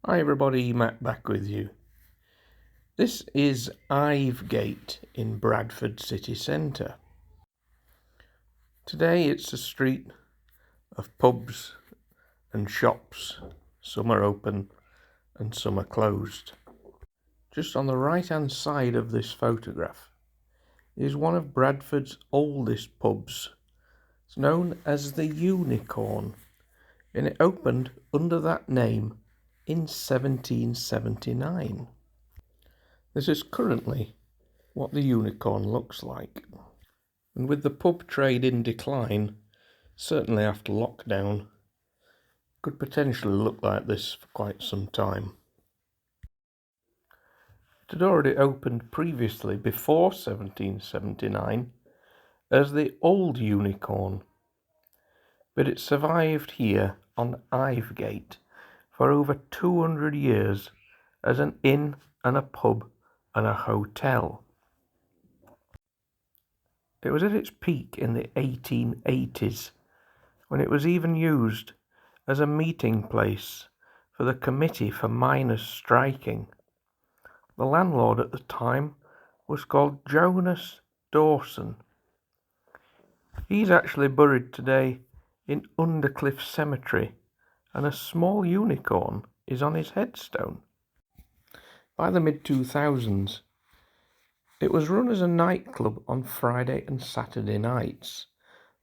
Hi everybody, Matt back with you. This is Ivegate in Bradford city centre. Today it's a street of pubs and shops. Some are open and some are closed. Just on the right hand side of this photograph is one of Bradford's oldest pubs. It's known as the Unicorn, and it opened under that name in 1779. This is currently what the Unicorn looks like. And with the pub trade in decline, certainly after lockdown, could potentially look like this for quite some time. It had already opened previously before 1779 as the Old Unicorn, but it survived here on Ivegate for over 200 years as an inn and a pub and a hotel. It was at its peak in the 1880s, when it was even used as a meeting place for the Committee for Miners Striking. The landlord at the time was called Jonas Dawson. He's actually buried today in Undercliff Cemetery, and a small unicorn is on his headstone. By the mid-2000s, it was run as a nightclub on Friday and Saturday nights,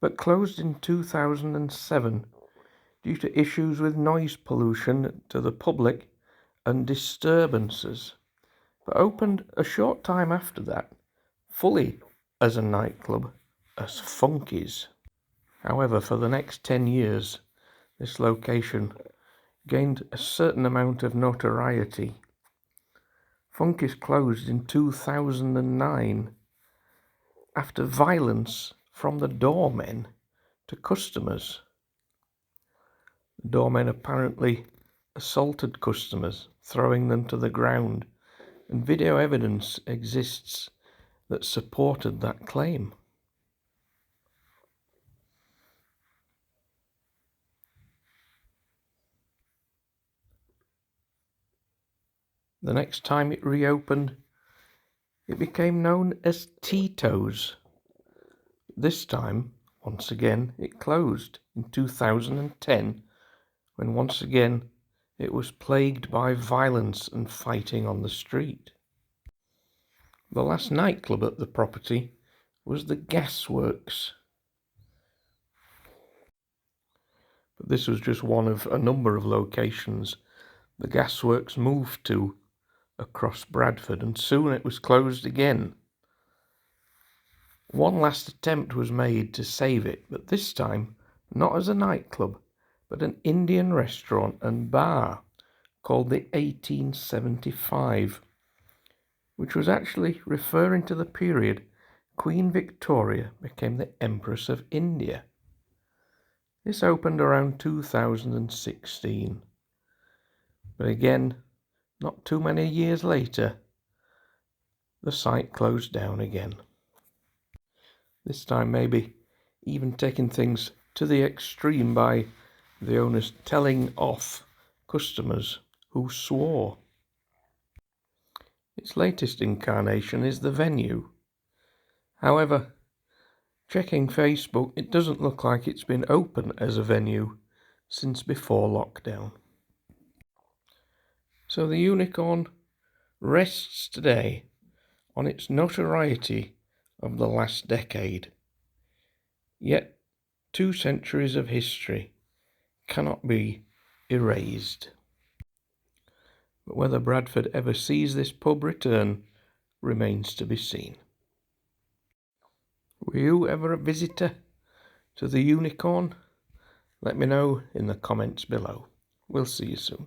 but closed in 2007 due to issues with noise pollution to the public and disturbances, but opened a short time after that, fully as a nightclub, as Funky's. However, for the next 10 years, this location gained a certain amount of notoriety. Funky's closed in 2009 after violence from the doormen to customers. The doormen apparently assaulted customers, throwing them to the ground, and video evidence exists that supported that claim. The next time it reopened, it became known as Tito's. This time, once again, it closed in 2010, when once again it was plagued by violence and fighting on the street. The last nightclub at the property was the Gasworks. But this was just one of a number of locations the Gasworks moved to across Bradford, and soon it was closed again. One last attempt was made to save it, but this time not as a nightclub, but an Indian restaurant and bar called the 1875, which was actually referring to the period Queen Victoria became the Empress of India. This opened around 2016, but again, not too many years later, the site closed down again. This time maybe even taking things to the extreme by the owners telling off customers who swore. Its latest incarnation is the venue. However, checking Facebook, it doesn't look like it's been open as a venue since before lockdown. So the Unicorn rests today on its notoriety of the last decade. Yet 2 centuries of history cannot be erased. But whether Bradford ever sees this pub return remains to be seen. Were you ever a visitor to the Unicorn? Let me know in the comments below. We'll see you soon.